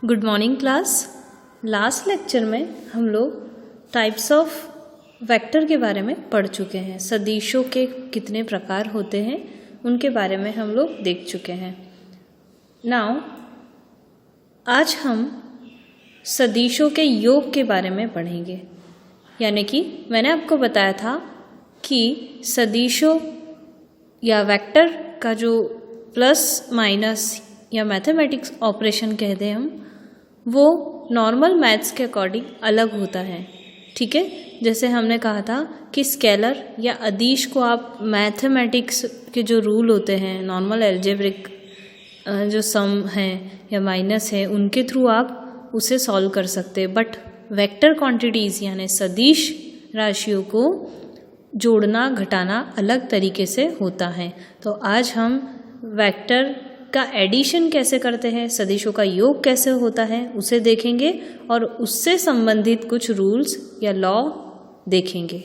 Good morning class. Last lecture में हम लोग टाइप्स ऑफ वेक्टर के बारे में पढ़ चुके हैं। सदिशों के कितने प्रकार होते हैं उनके बारे में हम लोग देख चुके हैं। नाउ आज हम सदिशों के योग के बारे में पढ़ेंगे। यानी कि मैंने आपको बताया था कि सदिशों या वेक्टर का जो प्लस माइनस या मैथमेटिक्स ऑपरेशन कहते हैं हम, वो नॉर्मल मैथ्स के अकॉर्डिंग अलग होता है। ठीक है, जैसे हमने कहा था कि स्केलर या अदिश को आप मैथमेटिक्स के जो रूल होते हैं, नॉर्मल एल्जेब्रिक जो सम है या माइनस है, उनके थ्रू आप उसे सॉल्व कर सकते हैं। बट वेक्टर क्वांटिटीज़ यानी सदिश राशियों को जोड़ना घटाना अलग तरीके से होता है। तो आज हम वेक्टर का एडिशन कैसे करते हैं, सदिशों का योग कैसे होता है उसे देखेंगे और उससे संबंधित कुछ रूल्स या लॉ देखेंगे।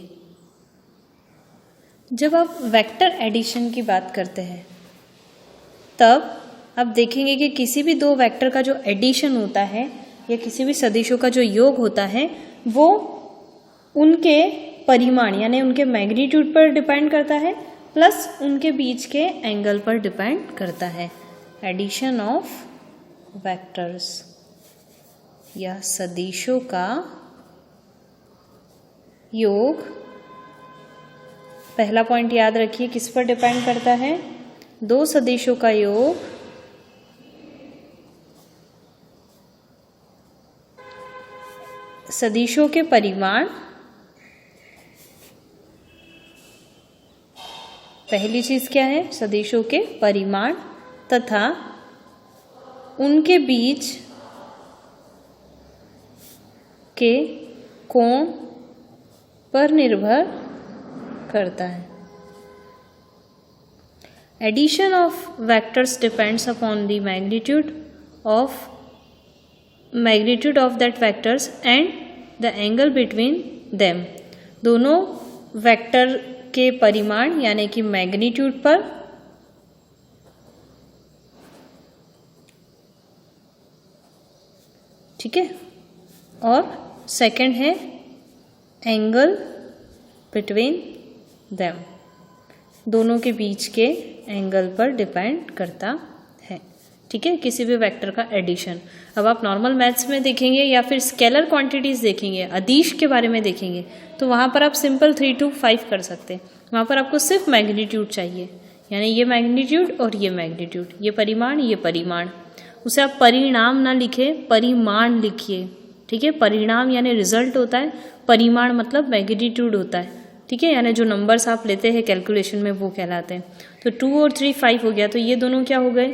जब आप वेक्टर एडिशन की बात करते हैं तब आप देखेंगे कि किसी भी दो वेक्टर का जो एडिशन होता है या किसी भी सदिशों का जो योग होता है वो उनके परिमाण यानी उनके मैग्नीट्यूड पर डिपेंड करता है प्लस उनके बीच के एंगल पर डिपेंड करता है। एडिशन ऑफ वेक्टर्स या सदिशों का योग, पहला पॉइंट याद रखिए किस पर डिपेंड करता है। दो सदिशों का योग सदिशों के परिमाण, पहली चीज क्या है, सदिशों के परिमाण तथा उनके बीच के कोण पर निर्भर करता है। Addition of vectors depends upon the magnitude of that vectors and the angle between them. दोनों वेक्टर के परिमाण यानी कि मैग्नीट्यूड पर ठीक है, और सेकंड है एंगल बिटवीन देम, दोनों के बीच के एंगल पर डिपेंड करता है। ठीक है, किसी भी वेक्टर का एडिशन। अब आप नॉर्मल मैथ्स में देखेंगे या फिर स्केलर क्वांटिटीज देखेंगे, अदिश के बारे में देखेंगे, तो वहाँ पर आप सिंपल 3 to 5 कर सकते हैं। वहाँ पर आपको सिर्फ मैग्नीट्यूड चाहिए, यानी ये मैग्नीट्यूड और ये मैग्नीट्यूड, ये परिमाण ये परिमाण। उसे आप परिणाम ना लिखे, परिमाण लिखिए। ठीक है, परिणाम यानी रिजल्ट होता है, परिमाण मतलब मैग्नीट्यूड होता है। ठीक है, यानी जो नंबर्स आप लेते हैं कैलकुलेशन में वो कहलाते हैं। तो 2 और 3 5 हो गया, तो ये दोनों क्या हो गए,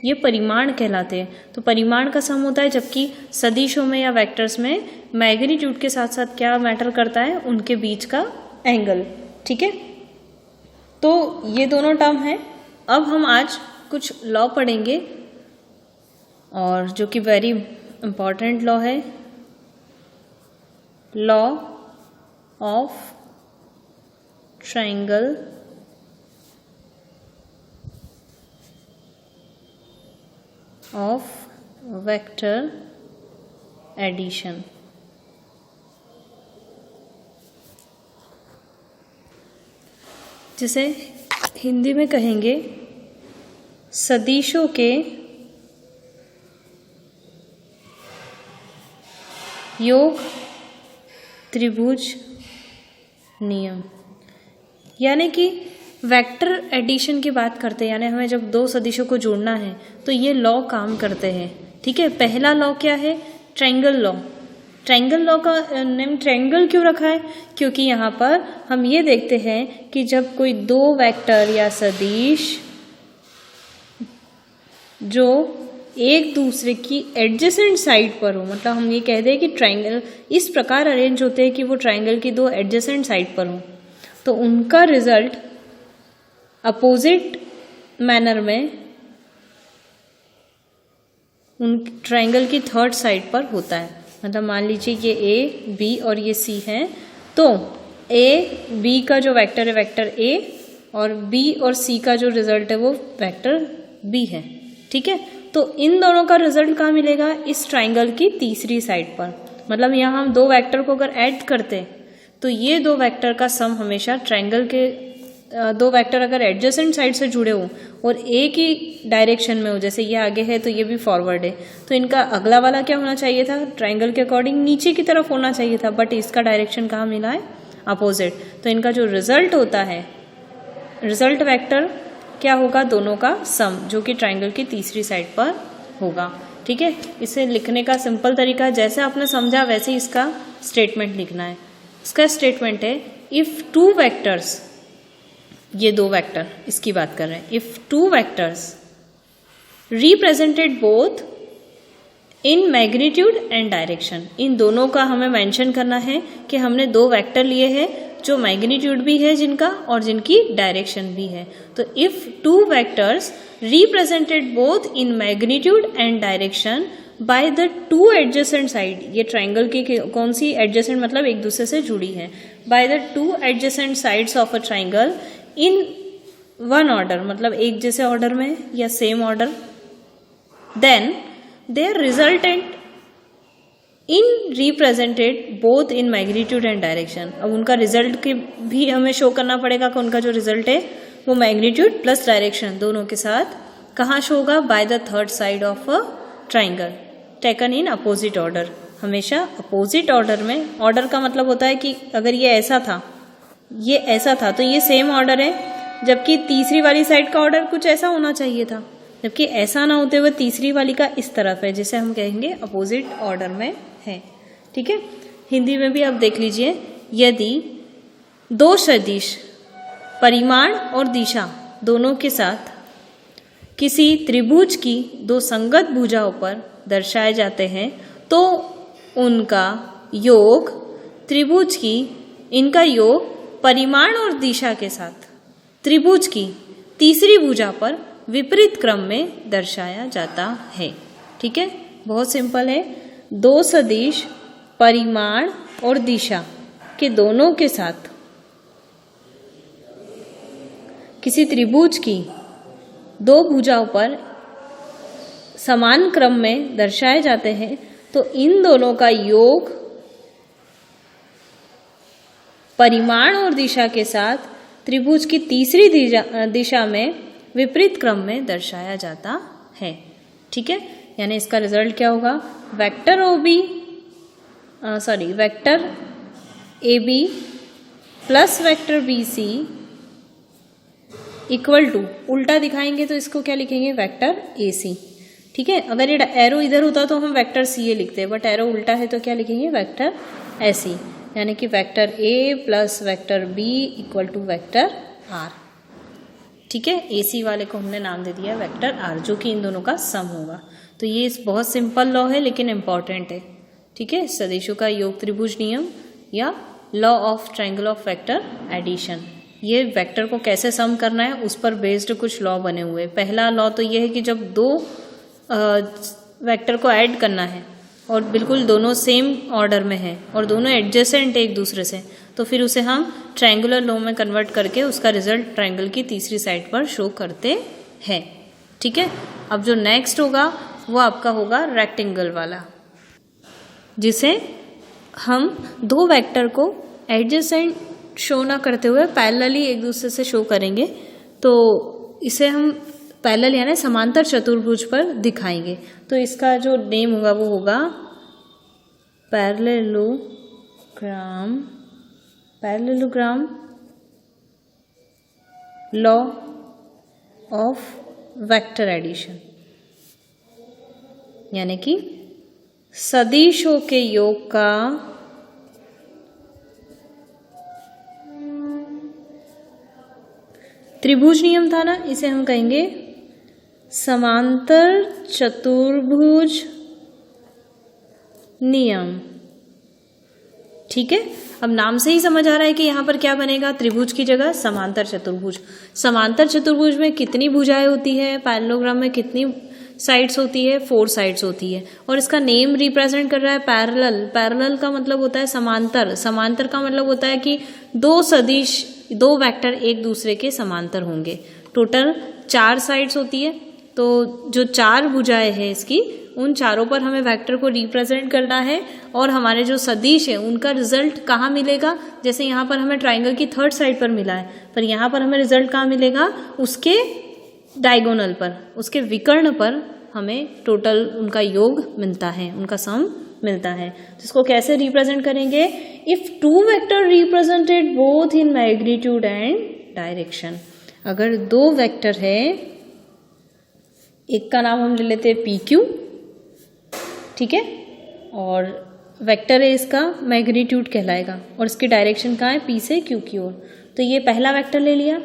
ये परिमाण कहलाते हैं। तो परिमाण का सम होता है, जबकि सदिशों में या वेक्टर्स में मैग्नीट्यूड के साथ साथ क्या मैटर करता है, उनके बीच का एंगल। ठीक है, तो ये दोनों टर्म हैं। अब हम आज कुछ लॉ पढ़ेंगे और जो कि वेरी इंपॉर्टेंट लॉ है, law of triangle of vector addition. जिसे हिंदी में कहेंगे सदिशों के योग त्रिभुज नियम। यानी कि वेक्टर एडिशन की बात करते हैं, यानी हमें जब दो सदिशों को जोड़ना है तो ये लॉ काम करते हैं। ठीक है, पहला लॉ क्या है, ट्रायंगल लॉ। ट्रायंगल लॉ का नेम ट्रायंगल क्यों रखा है, क्योंकि यहाँ पर हम ये देखते हैं कि जब कोई दो वेक्टर या सदिश जो एक दूसरे की एडजेसेंट साइड पर हो, मतलब हम ये कह दें कि ट्रायंगल इस प्रकार अरेंज होते हैं कि वो ट्रायंगल की दो एडजेसेंट साइड पर हो, तो उनका रिजल्ट अपोजिट मैनर में उन ट्रायंगल की थर्ड साइड पर होता है। मतलब मान लीजिए ये ए बी और ये सी है, तो ए बी का जो वेक्टर है वेक्टर ए और बी और सी का जो रिजल्ट है वो वेक्टर बी है। ठीक है, तो इन दोनों का रिजल्ट कहाँ मिलेगा? इस ट्राइंगल की तीसरी साइड पर। मतलब यहाँ हम दो वेक्टर को अगर ऐड करते तो ये दो वेक्टर का सम हमेशा ट्राइंगल के दो वेक्टर अगर एडजेसेंट साइड से जुड़े हों और एक ही डायरेक्शन में हो, जैसे ये आगे है तो ये भी फॉरवर्ड है, तो इनका अगला वाला क्या होना चाहिए था? ट्राइंगल के अकॉर्डिंग नीचे की तरफ होना चाहिए था, बट इसका डायरेक्शन कहाँ मिला है? अपोजिट। तो इनका जो रिजल्ट होता है, रिजल्ट वेक्टर क्या होगा? दोनों का सम, जो कि ट्राइंगल की तीसरी साइड पर होगा। ठीक है, इसे लिखने का सिंपल तरीका जैसे आपने समझा वैसे ही इसका स्टेटमेंट लिखना है। इसका स्टेटमेंट है इफ टू वेक्टर्स, ये दो वेक्टर इसकी बात कर रहे हैं, if two vectors represented both in magnitude and direction, इन दोनों का हमें मेंशन करना है कि हमने दो वेक्टर लिए हैं जो मैग्नीट्यूड भी है जिनका और जिनकी डायरेक्शन भी है। तो if two vectors represented both in magnitude and direction by the two adjacent side, ये ट्राइंगल की कौन सी एडजेसेंट, मतलब एक दूसरे से जुड़ी है, by the two adjacent sides of a triangle in one order, मतलब एक जैसे ऑर्डर में या same order, then their resultant in represented both in magnitude and direction. अब उनका रिजल्ट की भी हमें शो करना पड़ेगा कि उनका जो रिजल्ट है वो मैग्नीट्यूड प्लस डायरेक्शन दोनों के साथ कहाँ शो होगा? By the third side of a triangle taken in opposite order. हमेशा अपोजिट ऑर्डर में, ऑर्डर का मतलब होता है कि अगर ये ऐसा था, ये ऐसा था, तो ये सेम ऑर्डर है, जबकि तीसरी वाली साइड का ऑर्डर कुछ ऐसा होना चाहिए था, जबकि ऐसा ना होते हुए तीसरी वाली का इस तरफ है, जिसे हम कहेंगे अपोजिट ऑर्डर में है। ठीक है, हिंदी में भी आप देख लीजिए, यदि दो सदिश परिमाण और दिशा दोनों के साथ किसी त्रिभुज की दो संगत भुजाओं पर दर्शाए जाते हैं तो उनका योग त्रिभुज की, इनका योग परिमाण और दिशा के साथ त्रिभुज की तीसरी भुजा पर विपरीत क्रम में दर्शाया जाता है। ठीक है, बहुत सिंपल है। दो सदिश परिमाण और दिशा के दोनों के साथ किसी त्रिभुज की दो भुजाओं पर समान क्रम में दर्शाए जाते हैं तो इन दोनों का योग परिमाण और दिशा के साथ त्रिभुज की तीसरी दिशा में विपरीत क्रम में दर्शाया जाता है। ठीक है, यानी इसका रिजल्ट क्या होगा? Vector vector A B plus vector B C equal to, उल्टा दिखाएंगे तो इसको क्या लिखेंगे? Vector A C. ठीक है, अगर ये एरो इधर होता तो हम वेक्टर सी ए लिखते हैं, बट एरो उल्टा है तो क्या लिखेंगे? वेक्टर ऐसी, यानी कि vector A plus vector B equal to vector R. ठीक है, ए सी वाले को हमने नाम दे दिया वेक्टर आर, जो कि इन दोनों का सम होगा। तो ये बहुत सिंपल लॉ है लेकिन इम्पॉर्टेंट है। ठीक है, सदिशों का योग त्रिभुज नियम या law of triangle of vector addition, ये वेक्टर को कैसे सम करना है उस पर बेस्ड कुछ लॉ बने हुए। पहला लॉ तो ये है कि जब दो वेक्टर को ऐड करना है और बिल्कुल दोनों सेम ऑर्डर में है और दोनों एडजेसेंट एक दूसरे से, तो फिर उसे हम ट्रायंगुलर लॉ में कन्वर्ट करके उसका रिजल्ट ट्रायंगल की तीसरी साइड पर शो करते हैं। ठीक है, अब जो नेक्स्ट होगा वो आपका होगा रेक्टेंगल वाला, जिसे हम दो वेक्टर को एडजेसेंट शो ना करते हुए पैरेलली एक दूसरे से शो करेंगे। तो इसे हम पैरेलल यानी समांतर चतुर्भुज पर दिखाएंगे। तो इसका जो नेम होगा वो होगा parallelogram law of vector addition, यानी कि सदिशों के योग का त्रिभुज नियम था ना, इसे हम कहेंगे समांतर चतुर्भुज नियम। ठीक है, अब नाम से ही समझ आ रहा है कि यहाँ पर क्या बनेगा, त्रिभुज की जगह समांतर चतुर्भुज। समांतर चतुर्भुज में कितनी भुजाएं होती है, पैरेललोग्राम में कितनी साइड्स होती है, 4 साइड्स होती है। और इसका नेम रिप्रेजेंट कर रहा है पैरेलल। पैरेलल का मतलब होता है समांतर, समांतर का मतलब होता है कि दो सदिश, दो वेक्टर एक दूसरे के समांतर होंगे। टोटल 4 साइड्स होती है, तो जो 4 भुजाएं हैं इसकी, उन चारों पर हमें वेक्टर को रिप्रेजेंट करना है और हमारे जो सदिश है उनका रिजल्ट कहाँ मिलेगा। जैसे यहाँ पर हमें ट्राइंगल की थर्ड साइड पर मिला है, पर यहाँ पर हमें रिजल्ट कहाँ मिलेगा, उसके डायगोनल पर, उसके विकर्ण पर हमें टोटल उनका योग मिलता है, उनका सम मिलता है। तो इसको कैसे रिप्रेजेंट करेंगे, if 2 vector represented both in magnitude and direction. अगर 2 वेक्टर है, एक का नाम हम ले लेते हैं PQ, ठीक है, और वेक्टर है इसका मैग्नीट्यूड कहलाएगा और इसकी डायरेक्शन कहाँ है, P से Q की ओर। तो ये पहला वेक्टर ले लिया।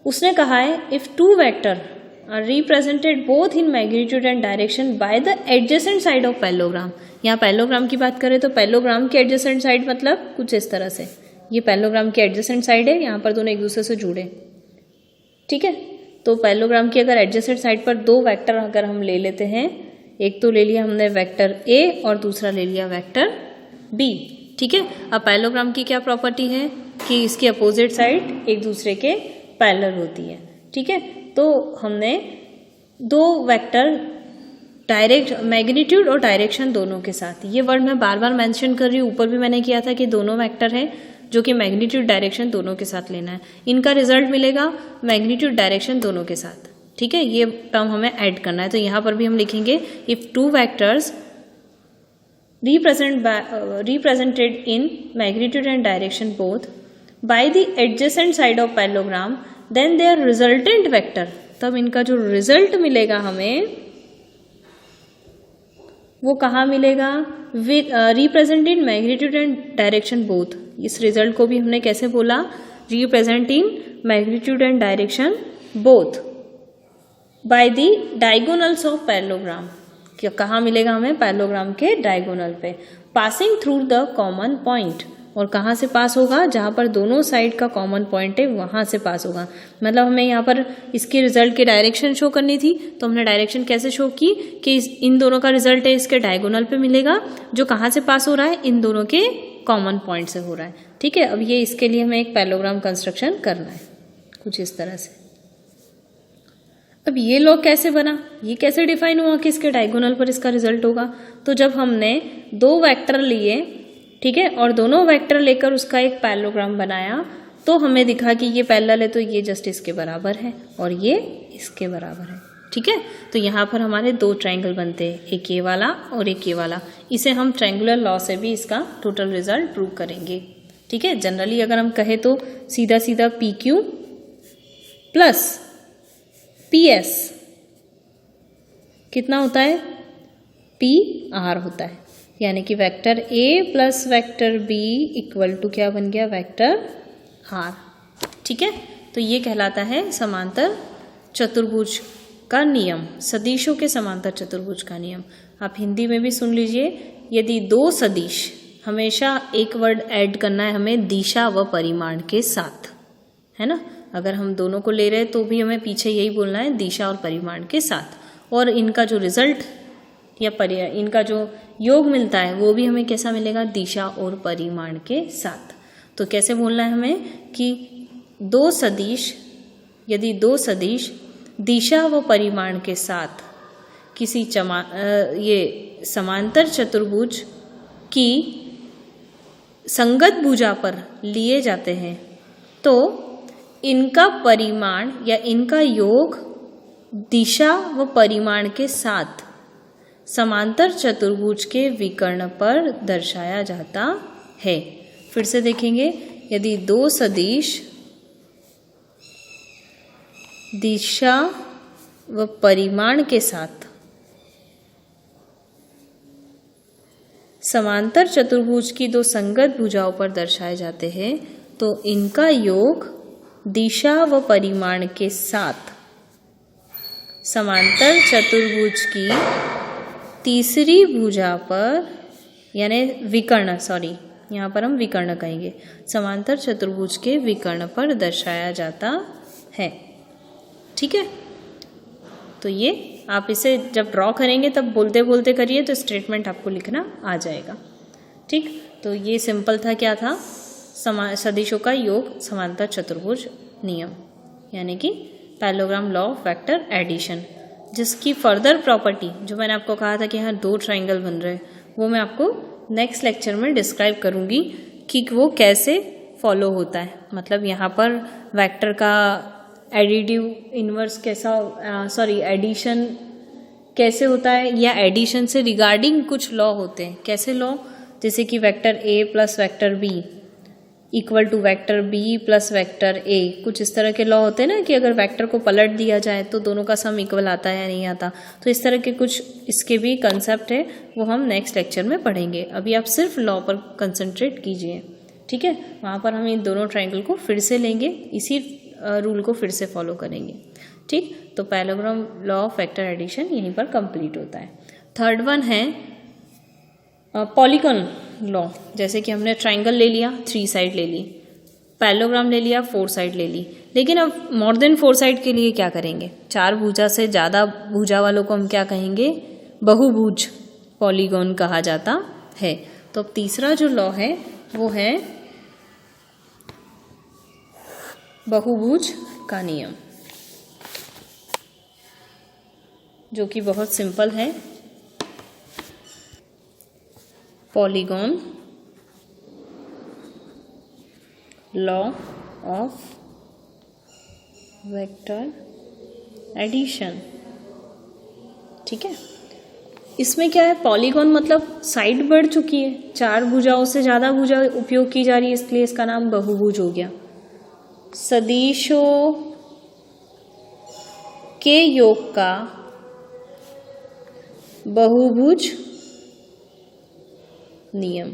उसने कहा है if 2 vector are represented both in magnitude and direction by the adjacent side of parallelogram. यहाँ पैरेललोग्राम की बात करें तो पैरेललोग्राम की एडजेसेंट साइड मतलब कुछ इस तरह से, ये पैरेललोग्राम की एडजेसेंट साइड है, यहाँ पर दोनों एक दूसरे से जुड़े, ठीक है। तो पैरेललोग्राम की अगर एडजेसेंट साइड पर 2 वेक्टर अगर हम ले लेते हैं, एक तो ले लिया हमने वेक्टर A और दूसरा ले लिया वेक्टर B, ठीक है। अब पैरेललोग्राम की क्या प्रॉपर्टी है कि इसकी अपोजिट साइड एक दूसरे के पैरेलल होती है, ठीक है। तो हमने 2 वेक्टर डायरेक्ट मैग्नीट्यूड और डायरेक्शन दोनों के साथ, ये वर्ड मैं बार बार मेंशन कर रही हूँ, ऊपर भी मैंने किया था कि दोनों वेक्टर है जो कि मैग्नीट्यूड डायरेक्शन दोनों के साथ लेना है, इनका रिजल्ट मिलेगा मैग्नीट्यूड डायरेक्शन दोनों के साथ, ठीक है। ये टर्म हमें ऐड करना है, तो यहाँ पर भी हम लिखेंगे if 2 vectors represented in magnitude and direction both by the adjacent side of parallelogram then their resultant vector, तब इनका जो रिजल्ट मिलेगा हमें वो कहाँ मिलेगा, represent in magnitude and direction both. इस रिजल्ट को भी हमने कैसे बोला, represent in magnitude and direction both by the diagonals of parallelogram. कहाँ मिलेगा हमें, पैरेललोग्राम के डायगोनल पे, passing through the common point, और कहाँ से पास होगा, जहाँ पर दोनों साइड का कॉमन पॉइंट है वहाँ से पास होगा। मतलब हमें यहाँ पर इसके रिजल्ट की डायरेक्शन शो करनी थी, तो हमने डायरेक्शन कैसे शो की कि इन दोनों का रिजल्ट है इसके डायगोनल पे मिलेगा, जो कहाँ से पास हो रहा है, इन दोनों के कॉमन पॉइंट से हो रहा है, ठीक है। अब ये इसके लिए हमें एक पैरेललोग्राम कंस्ट्रक्शन करना है कुछ इस तरह से। अब ये लॉग कैसे बना, ये कैसे डिफाइन हुआ कि इसके डायगोनल पर इसका रिजल्ट होगा। तो जब हमने 2 वेक्टर लिए, ठीक है, और दोनों वेक्टर लेकर उसका एक पैरेललोग्राम बनाया, तो हमें दिखा कि ये पैरेलल है, तो ये जस्ट इसके बराबर है और ये इसके बराबर है, ठीक है। तो यहाँ पर हमारे 2 ट्रायंगल बनते हैं, एक ये वाला और एक ये वाला। इसे हम ट्रायंगुलर लॉ से भी इसका टोटल रिजल्ट प्रूव करेंगे, ठीक है। जनरली अगर हम कहें तो सीधा सीधा PQ प्लस PS कितना होता है, PR होता है, यानी कि vector A plus vector B equal to क्या बन गया, वेक्टर R, ठीक है। तो ये कहलाता है समांतर चतुर्भुज का नियम, सदिशों के समांतर चतुर्भुज का नियम। आप हिंदी में भी सुन लीजिए, यदि 2 सदिश, हमेशा एक वर्ड ऐड करना है हमें, दिशा व परिमाण के साथ, है ना। अगर हम दोनों को ले रहे हैं तो भी हमें पीछे यही बोलना है, दिशा और परिमाण के साथ, और इनका जो रिजल्ट या इनका जो योग मिलता है वो भी हमें कैसा मिलेगा, दिशा और परिमाण के साथ। तो कैसे बोलना है हमें कि 2 सदिश, यदि 2 सदिश दिशा व परिमाण के साथ किसी ये समांतर चतुर्भुज की संगत भुजा पर लिए जाते हैं, तो इनका परिमाण या इनका योग दिशा व परिमाण के साथ समांतर चतुर्भुज के विकर्ण पर दर्शाया जाता है। फिर से देखेंगे, यदि 2 सदिश दिशा व परिमाण के साथ समांतर चतुर्भुज की 2 संगत भुजाओं पर दर्शाए जाते हैं, तो इनका योग दिशा व परिमाण के साथ समांतर चतुर्भुज की तीसरी भुजा पर, यानी विकर्ण, सॉरी यहाँ पर हम विकर्ण कहेंगे, समांतर चतुर्भुज के विकर्ण पर दर्शाया जाता है, ठीक है। तो ये आप इसे जब ड्रॉ करेंगे तब बोलते बोलते करिए, तो स्टेटमेंट आपको लिखना आ जाएगा, ठीक। तो ये सिंपल था, क्या था, सदिशों का योग समांतर चतुर्भुज नियम, यानी कि parallelogram law of vector addition, जिसकी फर्दर प्रॉपर्टी जो मैंने आपको कहा था कि यहाँ 2 ट्राइंगल बन रहे हैं, वो मैं आपको नेक्स्ट लेक्चर में डिस्क्राइब करूँगी कि वो कैसे फॉलो होता है। मतलब यहाँ पर वेक्टर का एडिटिव इन्वर्स कैसा एडिशन कैसे होता है, या एडिशन से रिगार्डिंग कुछ लॉ होते हैं। कैसे लॉ? जैसे कि vector A plus vector B equal to vector B plus vector A, कुछ इस तरह के लॉ होते हैं ना कि अगर वेक्टर को पलट दिया जाए तो दोनों का सम इक्वल आता है या नहीं आता। तो इस तरह के कुछ इसके भी कंसेप्ट है, वो हम नेक्स्ट लेक्चर में पढ़ेंगे। अभी आप सिर्फ लॉ पर कंसंट्रेट कीजिए, ठीक है। वहाँ पर हम इन दोनों ट्राइंगल को फिर से लेंगे, इसी रूल को फिर से फॉलो करेंगे, ठीक। तो parallelogram law of vector addition यहीं पर कंप्लीट होता है। थर्ड वन है पॉलीगॉन लॉ। जैसे कि हमने ट्राइंगल ले लिया, 3 साइड ले ली, पैरेललोग्राम ले लिया, 4 साइड ले ली। लेकिन अब मोर देन 4 साइड के लिए क्या करेंगे? 4 भुजा से ज़्यादा भुजा वालों को हम क्या कहेंगे? बहुभुज पॉलीगॉन कहा जाता है। तो अब तीसरा जो लॉ है वो है बहुभुज का नियम, जो कि बहुत सिंपल है। Polygon law of vector addition, ठीक है। इसमें क्या है? पॉलीगॉन मतलब साइड बढ़ चुकी है, 4 भुजाओं से ज़्यादा भुजा उपयोग की जा रही है, इसलिए इसका नाम बहुभुज हो गया। सदिशों के योग का बहुभुज नियम।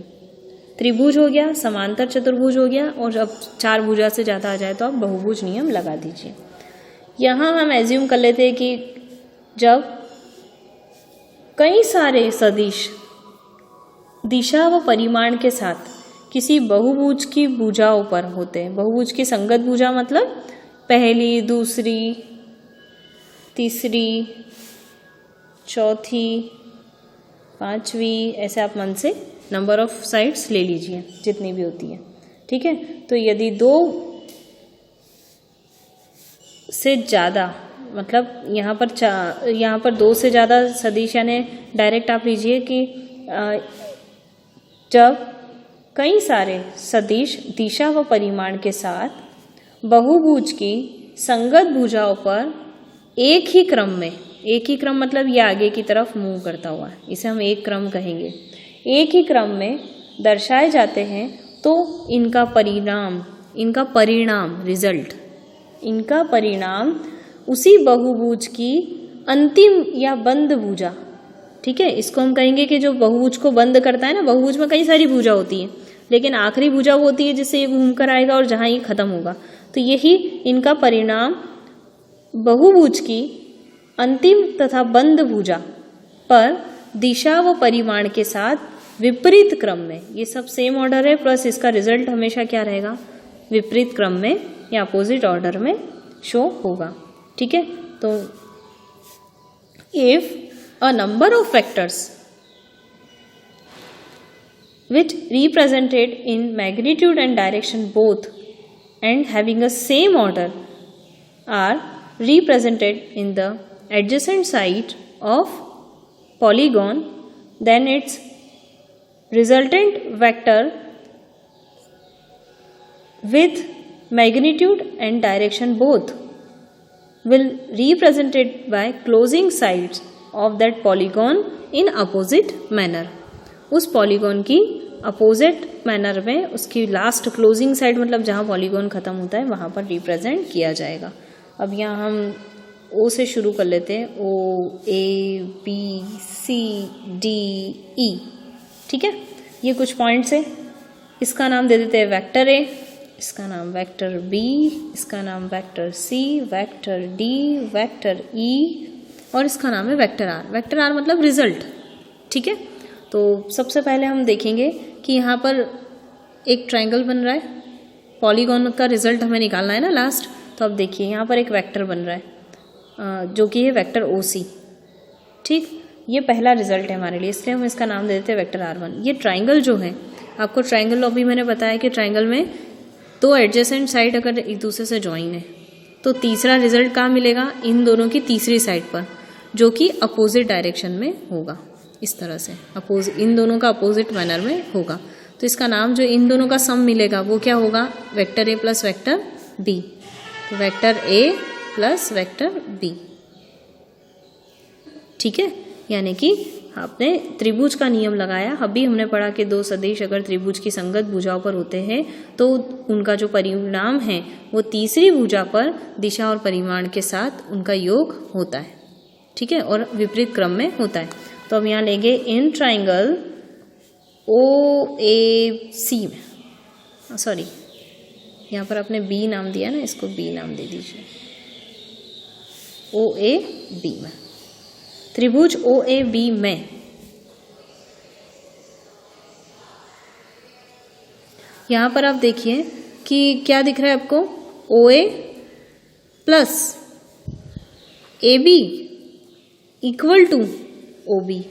त्रिभुज हो गया, समांतर चतुर्भुज हो गया, और अब 4 भुजा से ज़्यादा आ जाए तो आप बहुभुज नियम लगा दीजिए। यहाँ हम एज्यूम कर लेते हैं कि जब कई सारे सदिश दिशा व परिमाण के साथ किसी बहुभुज की भुजाओं पर होते हैं। बहुभुज की संगत भुजा मतलब पहली, दूसरी, तीसरी, चौथी, 5वीं, ऐसे आप मन से नंबर ऑफ साइड्स ले लीजिए जितनी भी होती है, ठीक है। तो यदि 2 से ज़्यादा, मतलब यहाँ पर 2 से ज़्यादा सदिश, यानी डायरेक्ट आप लीजिए कि जब कई सारे सदिश दिशा व परिमाण के साथ बहुभुज की संगत भुजाओं पर एक ही क्रम मतलब ये आगे की तरफ मूव करता हुआ है, इसे हम एक क्रम कहेंगे, एक ही क्रम में दर्शाए जाते हैं, तो इनका परिणाम उसी बहुभुज की अंतिम या बंद भुजा, ठीक है। इसको हम कहेंगे कि जो बहुभुज को बंद करता है ना, बहुभुज में कई सारी भुजा होती है, लेकिन आखिरी भुजा वो होती है जिससे ये घूम कर आएगा और जहाँ ये खत्म होगा, तो यही इनका परिणाम बहुभुज की अंतिम तथा बंद भुजा पर दिशा व परिमाण के साथ विपरीत क्रम में, ये सब सेम ऑर्डर है, प्लस इसका रिजल्ट हमेशा क्या रहेगा? विपरीत क्रम में या अपोजिट ऑर्डर में शो होगा, ठीक है। तो if a number of vectors which represented in magnitude and direction both and having a same order are represented in the adjacent side of polygon, then its resultant vector with magnitude and direction both will represented by closing sides of that polygon in opposite manner. उस polygon की opposite manner में उसकी last closing side, मतलब जहाँ polygon खत्म होता है, वहाँ पर रिप्रेजेंट किया जाएगा। अब यहाँ हम ओ से शुरू कर लेते हैं, ओ, ए, बी, सी, डी, ई, ठीक है। ये कुछ पॉइंट्स है, इसका नाम दे देते हैं वेक्टर ए, इसका नाम वेक्टर बी, इसका नाम vector C, vector D, vector E, और इसका नाम है वेक्टर आर। वेक्टर आर मतलब रिजल्ट, ठीक है। तो सबसे पहले हम देखेंगे कि यहाँ पर एक ट्रायंगल बन रहा है, पॉलीगॉन का रिजल्ट हमें निकालना है ना लास्ट। तो अब देखिए यहाँ पर एक वेक्टर बन रहा है जो कि है वेक्टर ओ सी, ठीक। ये पहला रिजल्ट है हमारे लिए, इसलिए हम इसका नाम दे देते हैं वेक्टर R1। ये ट्रायंगल जो है, आपको ट्रायंगल लॉ भी मैंने बताया कि ट्रायंगल में 2 एडजेसेंट साइड अगर एक दूसरे से ज्वाइन है तो तीसरा रिजल्ट कहाँ मिलेगा, इन दोनों की तीसरी साइड पर, जो कि अपोजिट डायरेक्शन में होगा। इस तरह से इन दोनों का अपोजिट मैनर में होगा। तो इसका नाम जो इन दोनों का सम मिलेगा वो क्या होगा, vector A plus vector B. तो vector A plus vector B, ठीक है। यानी कि आपने त्रिभुज का नियम लगाया। अभी हमने पढ़ा कि दो सदिश अगर त्रिभुज की संगत भुजाओं पर होते हैं तो उनका जो परिणाम है वो तीसरी भुजा पर दिशा और परिमाण के साथ उनका योग होता है, ठीक है, और विपरीत क्रम में होता है। तो हम यहाँ लेंगे इन ट्राइंगल OAC में, सॉरी यहाँ पर आपने बी नाम दिया ना, इसको बी नाम दे दीजिए, OAB में, त्रिभुज OAB में यहाँ पर आप देखिए कि क्या दिख रहा है आपको, OA plus AB equal to OB,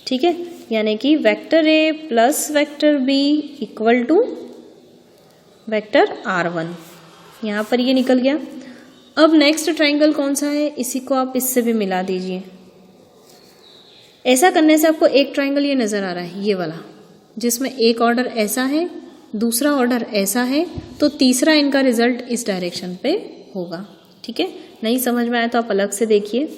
ठीक है। यानी कि vector A plus vector B equal to vector R1, यहाँ पर ये निकल गया। अब नेक्स्ट ट्राइंगल कौन सा है, इसी को आप इससे भी मिला दीजिए। ऐसा करने से आपको एक ट्राइंगल ये नजर आ रहा है, ये वाला, जिसमें एक ऑर्डर ऐसा है, दूसरा ऑर्डर ऐसा है, तो तीसरा इनका रिजल्ट इस डायरेक्शन पे होगा, ठीक है। नहीं समझ में आया तो आप अलग से देखिए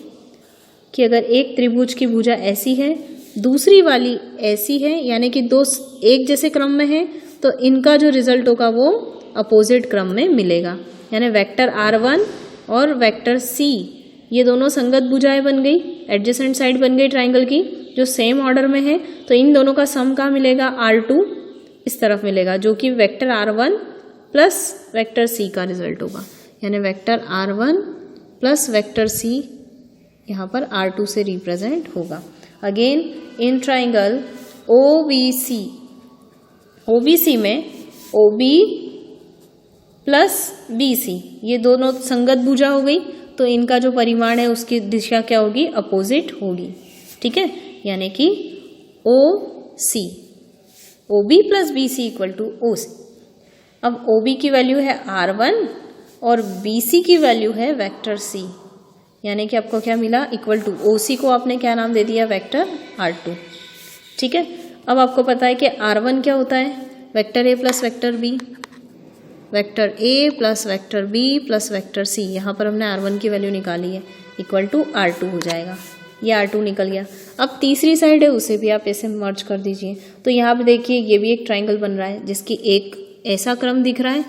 कि अगर एक त्रिभुज की भुजा ऐसी है, दूसरी वाली ऐसी है, यानी कि दो एक जैसे क्रम में है, तो इनका जो रिजल्ट होगा वो अपोजिट क्रम में मिलेगा। यानी वेक्टर R1 और वेक्टर C ये दोनों संगत भुजाएं बन गई, एडजेसेंट साइड बन गई ट्राइंगल की, जो सेम ऑर्डर में है। तो इन दोनों का सम कहाँ मिलेगा, R2 इस तरफ मिलेगा, जो कि vector R1 plus vector C का रिजल्ट होगा। यानी vector R1 plus vector C यहाँ पर R2 से रिप्रेजेंट होगा। अगेन इन ट्राइंगल OBC में OB प्लस BC ये दोनों संगत भुजा हो गई, तो इनका जो परिमाण है उसकी दिशा क्या होगी, अपोजिट होगी, ठीक है। यानी कि OB plus BC equal to OC। अब OB की वैल्यू है R1 और BC की वैल्यू है वेक्टर C, यानी कि आपको क्या मिला, इक्वल टू OC को आपने क्या नाम दे दिया, वेक्टर R2, ठीक है। अब आपको पता है कि R1 क्या होता है, vector A plus vector B, vector A plus vector B plus vector C, यहाँ पर हमने R1 की वैल्यू निकाली है, इक्वल टू R2 हो जाएगा। ये R2 निकल गया। अब तीसरी साइड है उसे भी आप ऐसे मर्ज कर दीजिए। तो यहाँ पे देखिए ये भी एक ट्राइंगल बन रहा है, जिसकी एक ऐसा क्रम दिख रहा है,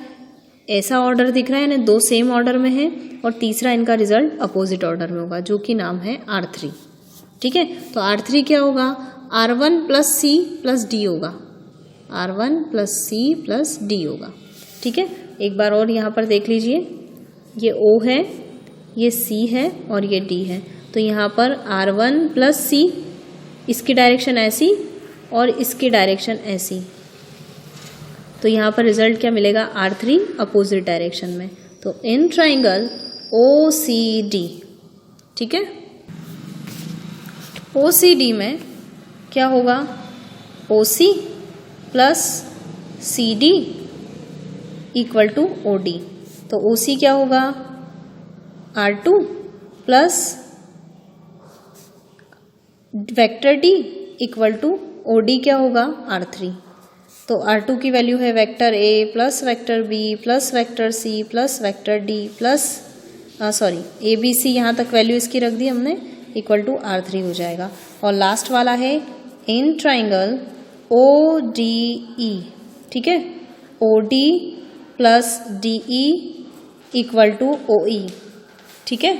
ऐसा ऑर्डर दिख रहा है, यानी दो सेम ऑर्डर में है, और तीसरा इनका रिजल्ट अपोजिट ऑर्डर में होगा, जो कि नाम है R3, ठीक है। तो R3 क्या होगा, R1 plus C plus D होगा, R1 plus C plus D होगा, ठीक है। एक बार और यहाँ पर देख लीजिए, ये O है, ये C है और ये D है। तो यहाँ पर R1 प्लस C, इसकी डायरेक्शन ऐसी और इसकी डायरेक्शन ऐसी, तो यहाँ पर रिजल्ट क्या मिलेगा, R3 अपोजिट डायरेक्शन में। तो इन ट्राइंगल OCD, ठीक है, OCD में क्या होगा, OC plus CD equal to OD। तो OC क्या होगा, R2 plus vector D equal to OD क्या होगा, R3। तो R2 की वैल्यू है vector A plus vector B plus vector C plus vector D plus ABC, यहाँ तक वैल्यू इसकी रख दी हमने, इक्वल टू R3 हो जाएगा। और लास्ट वाला है इन ट्राइंगल ODE, ठीक है, OD plus DE equal to OE, ठीक है।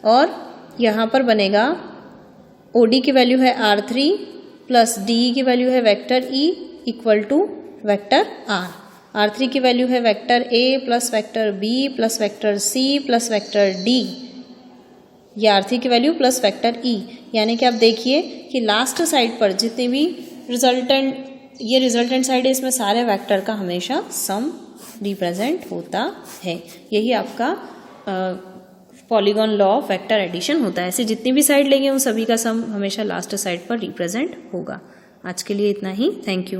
और यहाँ पर बनेगा OD की वैल्यू है R3 प्लस DE की वैल्यू है vector E equal to vector R। R3 की वैल्यू है vector A plus vector B plus vector C plus vector D, ये R3 की वैल्यू प्लस वेक्टर E। यानी कि आप देखिए कि लास्ट साइड पर जितने भी रिजल्टेंट साइड है, इसमें सारे वेक्टर का हमेशा सम रिप्रेजेंट होता है। यही आपका polygon law of vector addition होता है। ऐसे जितनी भी साइड लेंगे उन सभी का सम हमेशा लास्ट साइड पर रिप्रेजेंट होगा। आज के लिए इतना ही, थैंक यू।